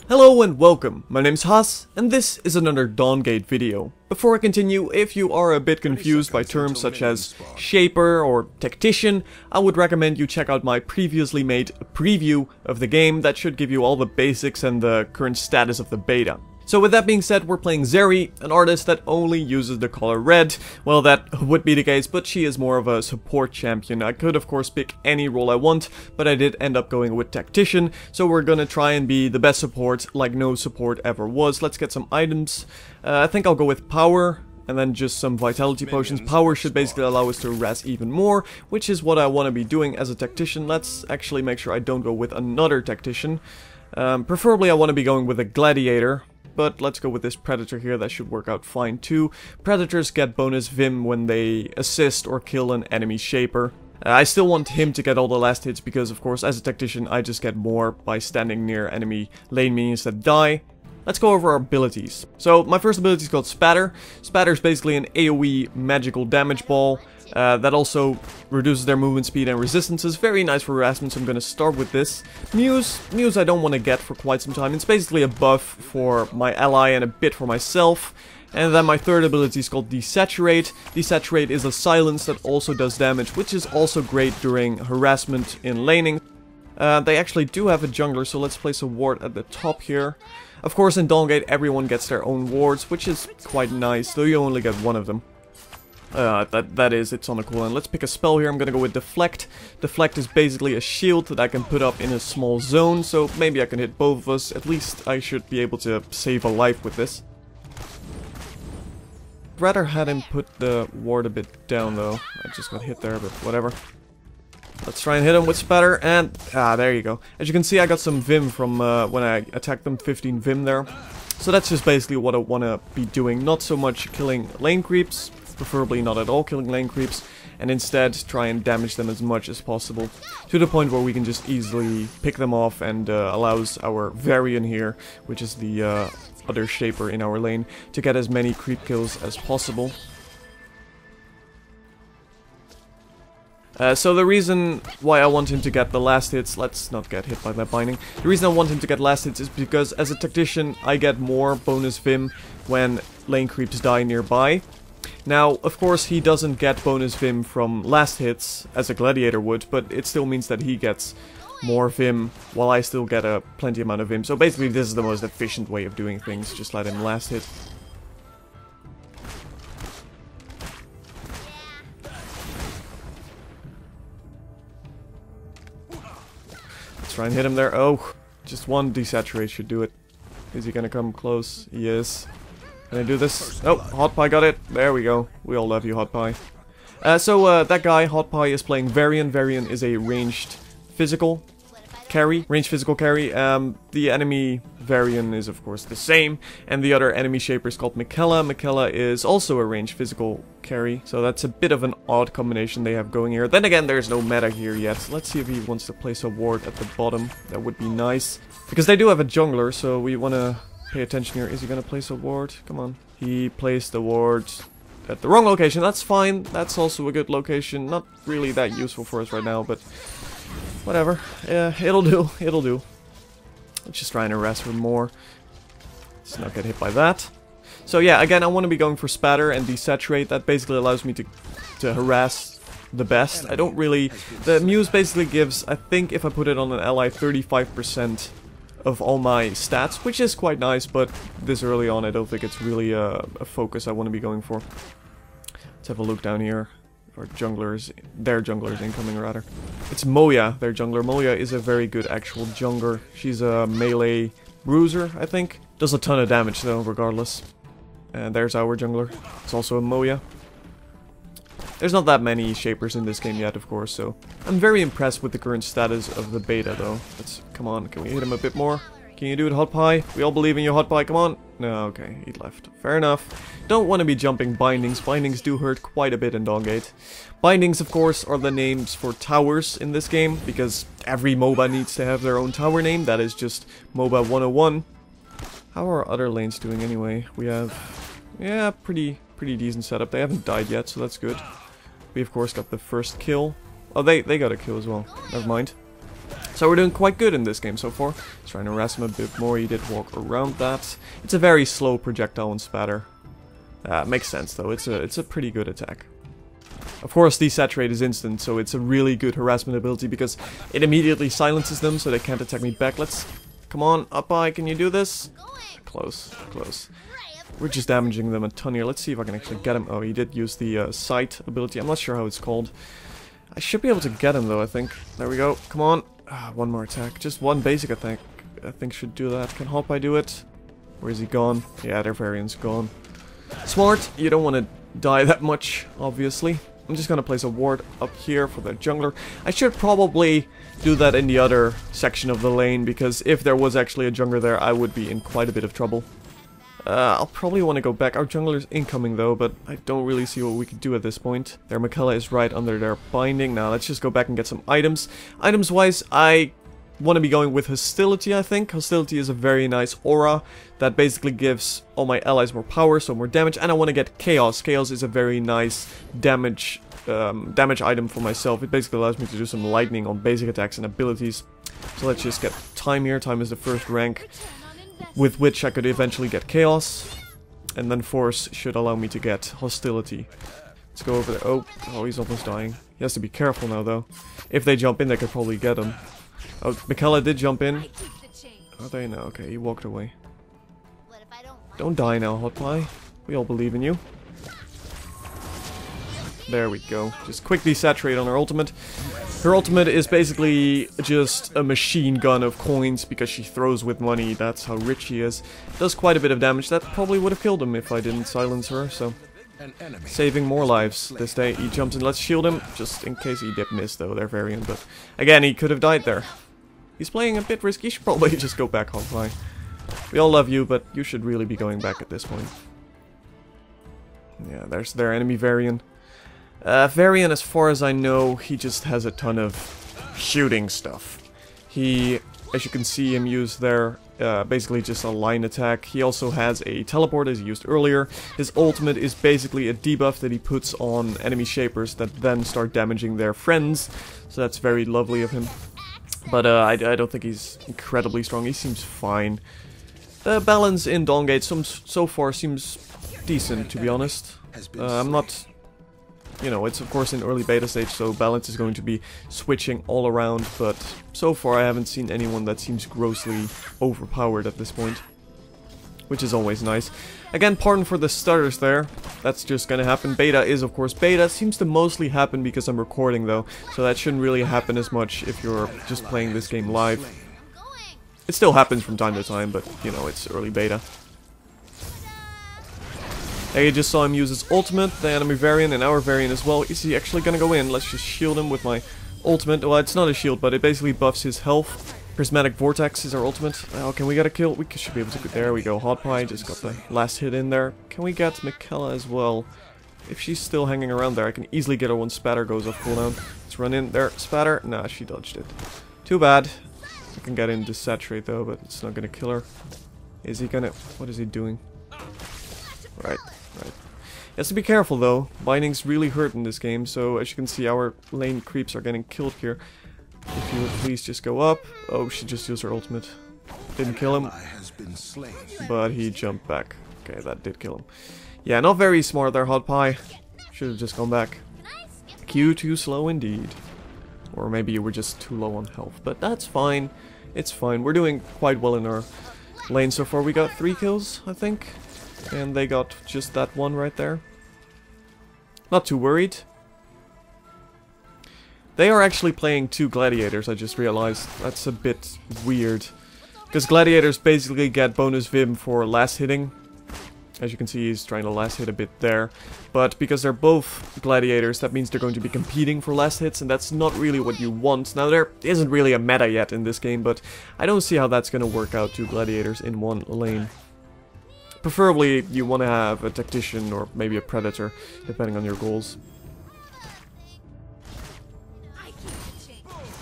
Hello and welcome, my name's Haas, and this is another Dawngate video. Before I continue, if you are a bit confused by terms such as Shaper or Tactician, I would recommend you check out my previously made preview of the game that should give you all the basics and the current status of the beta. So with that being said, we're playing Zeri, an artist that only uses the color red. Well, that would be the case, but she is more of a support champion. I could of course pick any role I want, but I did end up going with Tactician, so we're gonna try and be the best support like no support ever was. Let's get some items. I think I'll go with power, and then just some vitality potions. Power should basically allow us to harass even more, which is what I want to be doing as a Tactician. Let's actually make sure I don't go with another Tactician. Preferably I want to be going with a Gladiator. But let's go with this Predator here, that should work out fine too. Predators get bonus Vim when they assist or kill an enemy Shaper. I still want him to get all the last hits because, of course, as a Tactician I just get more by standing near enemy lane minions that die. Let's go over our abilities. So my first ability is called Spatter. Spatter is basically an AoE magical damage ball that also reduces their movement speed and resistances. Very nice for harassment, so I'm going to start with this. Muse I don't want to get for quite some time. It's basically a buff for my ally and a bit for myself. And then my third ability is called Desaturate. Desaturate is a silence that also does damage, which is also great during harassment in laning. They actually do have a jungler, so let's place a ward at the top here. Of course, in Dawngate, everyone gets their own wards, which is quite nice, though you only get one of them. It's on a cooldown. Let's pick a spell here. I'm gonna go with Deflect. Deflect is basically a shield that I can put up in a small zone, so maybe I can hit both of us. At least I should be able to save a life with this. I'd rather had him put the ward a bit down, though. I just got hit there, but whatever. Let's try and hit him with Spatter, and there you go. As you can see, I got some Vim from when I attacked them, 15 Vim there. So that's just basically what I want to be doing. Not so much killing lane creeps, preferably not at all killing lane creeps, and instead try and damage them as much as possible, to the point where we can just easily pick them off and allows our Varian here, which is the other Shaper in our lane, to get as many creep kills as possible. So the reason why I want him to get the last hits, let's not get hit by that binding. The reason I want him to get last hits is because as a Tactician I get more bonus Vim when lane creeps die nearby. Now, of course, he doesn't get bonus Vim from last hits as a Gladiator would, but it still means that he gets more Vim while I still get a plenty amount of Vim. So basically this is the most efficient way of doing things, just let him last hit. Try and hit him there. Oh, just one Desaturate should do it. Is he gonna come close? He is. Can I do this? Oh, Hawtpie got it. There we go. We all love you, Hawtpie. That guy, Hawtpie, is playing Varian. Varian is a ranged physical carry. The enemy Varian is, of course, the same. And the other enemy Shaper is called Mikella. Mikella is also a ranged physical carry. So that's a bit of an odd combination they have going here. Then again, there's no meta here yet. Let's see if he wants to place a ward at the bottom. That would be nice. Because they do have a jungler, so we want to pay attention here. Is he going to place a ward? Come on. He placed the ward at the wrong location. That's fine. That's also a good location. Not really that useful for us right now, but whatever. Yeah, it'll do. It'll do. Let's just try and harass her more. Let's not get hit by that. So yeah, again, I want to be going for Spatter and Desaturate. That basically allows me to harass the best. I don't really... The Muse basically gives, I think if I put it on an ally, 35% of all my stats, which is quite nice, but this early on I don't think it's really a focus I want to be going for. Let's have a look down here. Or junglers, their junglers incoming rather. It's Moya, their jungler. Moya is a very good actual jungler. She's a melee bruiser, I think. Does a ton of damage though, regardless. And there's our jungler. It's also a Moya. There's not that many Shapers in this game yet, of course, so I'm very impressed with the current status of the beta though. Come on, can we hit him a bit more? Can you do it, Hawtpie? We all believe in you, Hawtpie, come on! No, okay, he left. Fair enough. Don't want to be jumping bindings. Bindings do hurt quite a bit in Dawngate. Bindings, of course, are the names for towers in this game, because every MOBA needs to have their own tower name. That is just MOBA 101. How are other lanes doing anyway? We have... yeah, pretty decent setup. They haven't died yet, so that's good. We, of course, got the first kill. Oh, they got a kill as well. Never mind. So we're doing quite good in this game so far. Trying to harass him a bit more. He did walk around that. It's a very slow projectile and spatter. Makes sense though. It's a pretty good attack. Of course, desaturate is instant, so it's a really good harassment ability because it immediately silences them, so they can't attack me back. Come on, Hawtpie, can you do this? Close, close. We're just damaging them a ton here. Let's see if I can actually get him. Oh, he did use the sight ability. I'm not sure how it's called. I should be able to get him though, I think. There we go. Come on. One more attack. Just one basic attack. I think should do that. Can Hawtpie do it? Where is he gone? Yeah, their variant's gone. Smart. You don't want to die that much, obviously. I'm just gonna place a ward up here for the jungler. I should probably do that in the other section of the lane, because if there was actually a jungler there, I would be in quite a bit of trouble. I'll probably want to go back. Our jungler's incoming though, but I don't really see what we could do at this point. Their Miquella is right under their binding. Now let's just go back and get some items. Items wise, I want to be going with Hostility, I think. Hostility is a very nice aura that basically gives all my allies more power, so more damage. And I want to get Chaos. Chaos is a very nice damage item for myself. It basically allows me to do some lightning on basic attacks and abilities. So let's just get Time here. Time is the first rank with which I could eventually get Chaos. And then Force should allow me to get Hostility. Let's go over there. Oh, he's almost dying. He has to be careful now, though. If they jump in, they could probably get him. Oh, Miquella did jump in. Are they? No, okay, he walked away. Don't die now, Hawtpie. We all believe in you. There we go. Just quick desaturate on her ultimate. Her ultimate is basically just a machine gun of coins because she throws with money. That's how rich she is. Does quite a bit of damage. That probably would have killed him if I didn't silence her, so... Saving more lives this day. He jumps in. Let's shield him, just in case he did miss, though, their variant. But, again, he could have died there. He's playing a bit risky. He should probably just go back, Hawtpie. We all love you, but you should really be going back at this point. Yeah, there's their enemy variant. Varian, as far as I know, he just has a ton of shooting stuff. He, as you can see him use there, basically just a line attack. He also has a teleport, as he used earlier. His ultimate is basically a debuff that he puts on enemy Shapers that then start damaging their friends. So that's very lovely of him. But I don't think he's incredibly strong. He seems fine. The balance in Dawngate so far seems decent, to be honest. I'm not... You know, it's of course in early beta stage, so balance is going to be switching all around, but so far I haven't seen anyone that seems grossly overpowered at this point. Which is always nice. Again, pardon for the stutters there. That's just gonna happen. Beta is of course beta. Seems to mostly happen because I'm recording though, so that shouldn't really happen as much if you're just playing this game live. It still happens from time to time, but you know, it's early beta. There you just saw him use his ultimate, the enemy variant and our variant as well. Is he actually gonna go in? Let's just shield him with my ultimate. Well, it's not a shield, but it basically buffs his health. Prismatic Vortex is our ultimate. Oh, can we get a kill? We should be able to. There we go. Hawtpie just got the last hit in there. Can we get Miquella as well? If she's still hanging around there, I can easily get her once Spatter goes off cooldown. Let's run in there. Spatter. Nah, she dodged it. Too bad. I can get in Desaturate though, but it's not gonna kill her. Is he gonna... What is he doing? Right. He has to be careful though. Bindings really hurt in this game, so as you can see our lane creeps are getting killed here. If you would please just go up. Oh, she just used her ultimate. Didn't kill him, but he jumped back. Okay, that did kill him. Yeah, not very smart there, Hawtpie. Should have just gone back. Q too slow indeed. Or maybe you were just too low on health, but that's fine. It's fine. We're doing quite well in our lane so far. We got 3 kills, I think. And they got just that one right there. Not too worried. They are actually playing 2 gladiators, I just realized. That's a bit weird. Because gladiators basically get bonus Vim for last hitting. As you can see, he's trying to last hit a bit there. But because they're both gladiators, that means they're going to be competing for last hits, and that's not really what you want. Now, there isn't really a meta yet in this game, but I don't see how that's going to work out, 2 gladiators in one lane. Preferably, you want to have a Tactician or maybe a Predator, depending on your goals.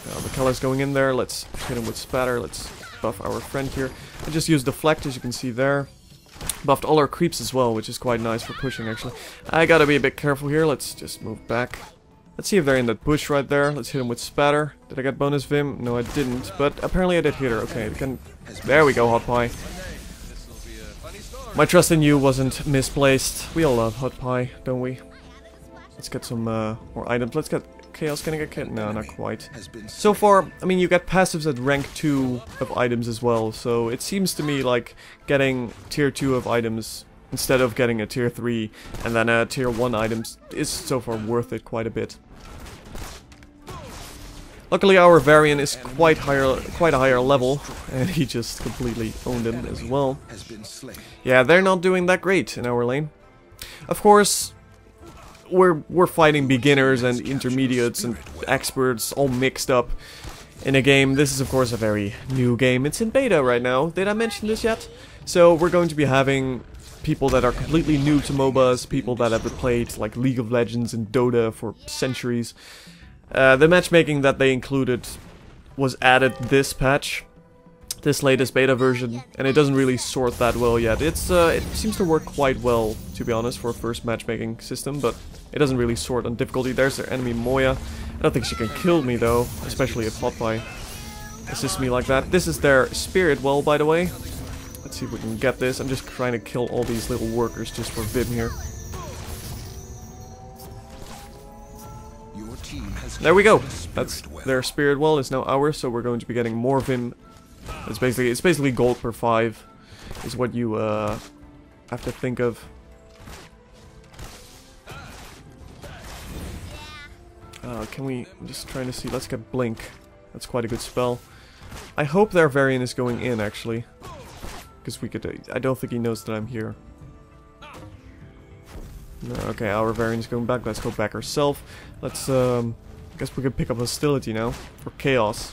Miquella's going in there. Let's hit him with Spatter. Let's buff our friend here. I just used Deflect, as you can see there. Buffed all our creeps as well, which is quite nice for pushing, actually. I gotta be a bit careful here. Let's just move back. Let's see if they're in that bush right there. Let's hit him with Spatter. Did I get bonus Vim? No, I didn't. But apparently I did hit her. Okay, there we go, Hawtpie. My trust in you wasn't misplaced. We all love Hawtpie, don't we? Let's get some more items. Let's get... Chaos, can I get kit? No, not quite. So far, I mean, you get passives at rank 2 of items as well. So it seems to me like getting tier 2 of items instead of getting a tier 3 and then a tier 1 items is so far worth it quite a bit. Luckily our Varian is quite a higher level, and he just completely owned him as well. Yeah, they're not doing that great in our lane. Of course, we're fighting beginners and intermediates and experts all mixed up in a game. This is of course a very new game. It's in beta right now. Did I mention this yet? So we're going to be having people that are completely new to MOBAs, people that have played like League of Legends and Dota for centuries. The matchmaking that they included was added this patch, this latest beta version, and it doesn't really sort that well yet. It seems to work quite well, to be honest, for a first matchmaking system, but it doesn't really sort on difficulty. There's their enemy Moya. I don't think she can kill me though, especially if Hawtpie assists me like that. This is their Spirit Well, by the way. Let's see if we can get this. I'm just trying to kill all these little workers just for Vim here. There we go. That's their Spirit Well is now ours, so we're going to be getting more Vim. It's basically gold per 5 is what you have to think of. I'm just trying to see. Let's get Blink. That's quite a good spell. I hope their Varian is going in actually, because we could. I don't think he knows that I'm here. No, okay, our Varian is going back. Let's go back ourselves. Let's. I guess we can pick up Hostility now for Chaos.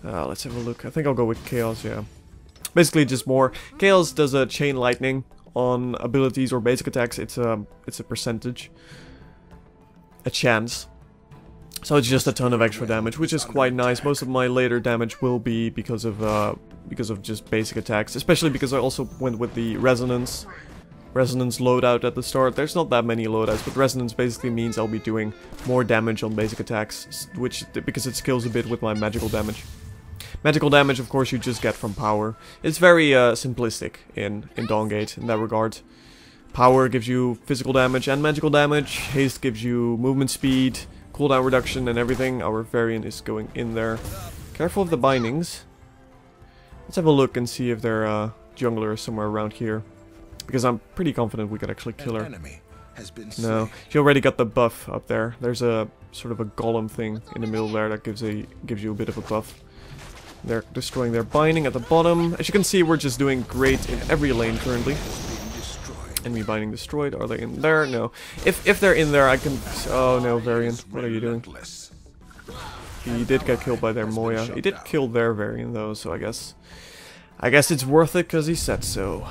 Let's have a look. I think I'll go with Chaos. Yeah. Basically, just more. Chaos does a Chain Lightning on abilities or basic attacks. It's a percentage, a chance. So it's just a ton of extra damage, which is quite nice. Most of my later damage will be because of just basic attacks, especially because I also went with the Resonance loadout at the start. There's not that many loadouts, but Resonance basically means I'll be doing more damage on basic attacks, because it scales a bit with my magical damage. Magical damage, of course, you just get from power. It's very simplistic in Dawngate in that regard. Power gives you physical damage and magical damage. Haste gives you movement speed, cooldown reduction, and everything. Our Variant is going in there. Careful of the bindings. Let's have a look and see if their jungler is somewhere around here, because I'm pretty confident we could actually kill her. No, she already got the buff up there. There's a sort of a golem thing in the middle there that gives you a bit of a buff. They're destroying their binding at the bottom. As you can see, we're just doing great in every lane currently. Enemy binding destroyed. Are they in there? No. If they're in there, I can. Oh no, Varian, what are you doing? He did get killed by their Moya. He did kill their Varian though, so I guess it's worth it because he said so.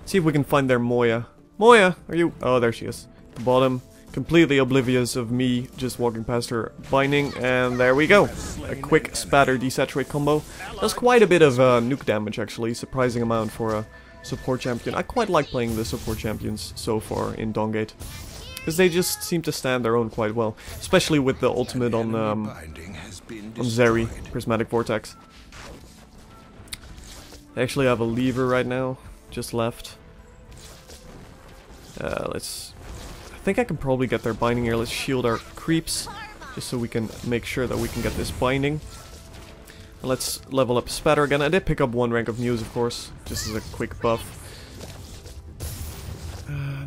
See if we can find their Moya. Moya, are you? Oh, there she is. The bottom, completely oblivious of me just walking past her binding, and there we go. A quick Spatter desaturate combo. Does quite a bit of nuke damage actually, surprising amount for a support champion. I quite like playing the support champions so far in Dawngate, because they just seem to stand their own quite well, especially with the ultimate on Zeri, Prismatic Vortex. They actually have a lever right now, just left. I think I can probably get their binding here. Let's shield our creeps, just so we can make sure that we can get this binding. And let's level up Spatter again. I did pick up 1 rank of Muse, of course, just as a quick buff.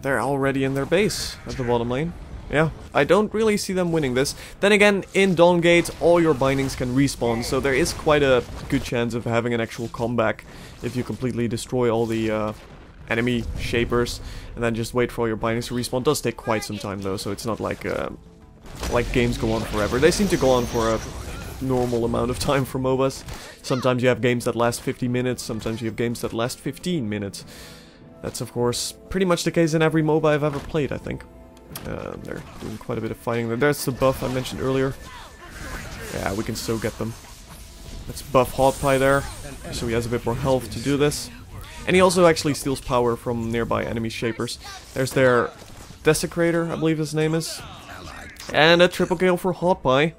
They're already in their base at the bottom lane. Yeah, I don't really see them winning this. Then again, in Dawngate, all your bindings can respawn, so there is quite a good chance of having an actual comeback if you completely destroy all the enemy Shapers and then just wait for all your bindings to respawn. It does take quite some time though, so it's not like games go on forever. They seem to go on for a normal amount of time for MOBAs. Sometimes you have games that last 50 minutes, sometimes you have games that last 15 minutes. That's of course pretty much the case in every MOBA I've ever played, I think. They're doing quite a bit of fighting there. There's the buff I mentioned earlier. Yeah, we can so get them. Let's buff Hawtpie there, so he has a bit more health to do this. And he also actually steals power from nearby enemy Shapers. There's their Desecrator, I believe his name is. And a triple kill for Hawtpie.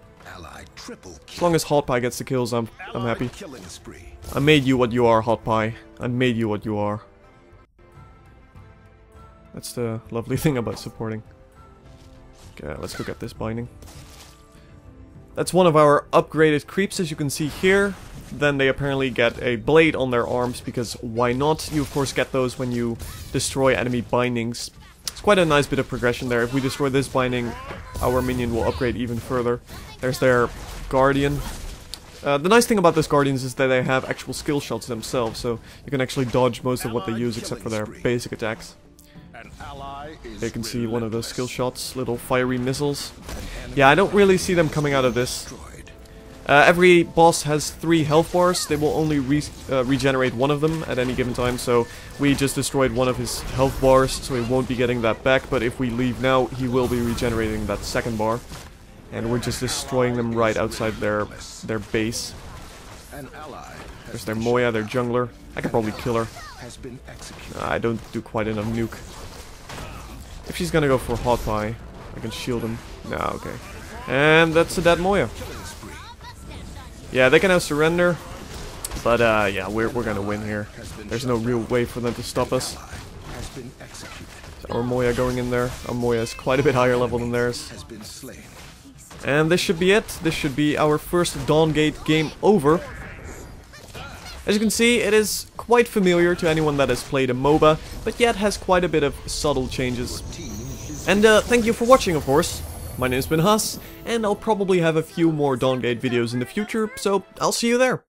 As long as Hawtpie gets the kills, I'm happy. I made you what you are, Hawtpie. I made you what you are. That's the lovely thing about supporting. Okay, let's go get this binding. That's one of our upgraded creeps, as you can see here. Then they apparently get a blade on their arms, because why not? You of course get those when you destroy enemy bindings. It's quite a nice bit of progression there. If we destroy this binding, our minion will upgrade even further. There's their Guardian. The nice thing about those Guardians is that they have actual skill shots themselves, so you can actually dodge most of what they use except for their basic attacks. You can see one of those skill shots, little fiery missiles. Yeah, I don't really see them coming out of this. Every boss has 3 health bars. They will only regenerate one of them at any given time, so we just destroyed one of his health bars, so he won't be getting that back, but if we leave now, he will be regenerating that second bar. And we're just destroying them right outside their base. There's their Moya, their jungler. I can probably kill her. I don't do quite enough nuke. If she's gonna go for Hawtpie, I can shield him. No, okay. And that's a dead Moya. Yeah, they can now surrender. But yeah, we're gonna win here. There's no real way for them to stop us. Our Moya going in there. Our Moya is quite a bit higher level than theirs. And this should be it. This should be our first Dawngate game over. As you can see, it is quite familiar to anyone that has played a MOBA, but yet has quite a bit of subtle changes. And thank you for watching, of course. My name's been Huss, and I'll probably have a few more Dawngate videos in the future, so I'll see you there.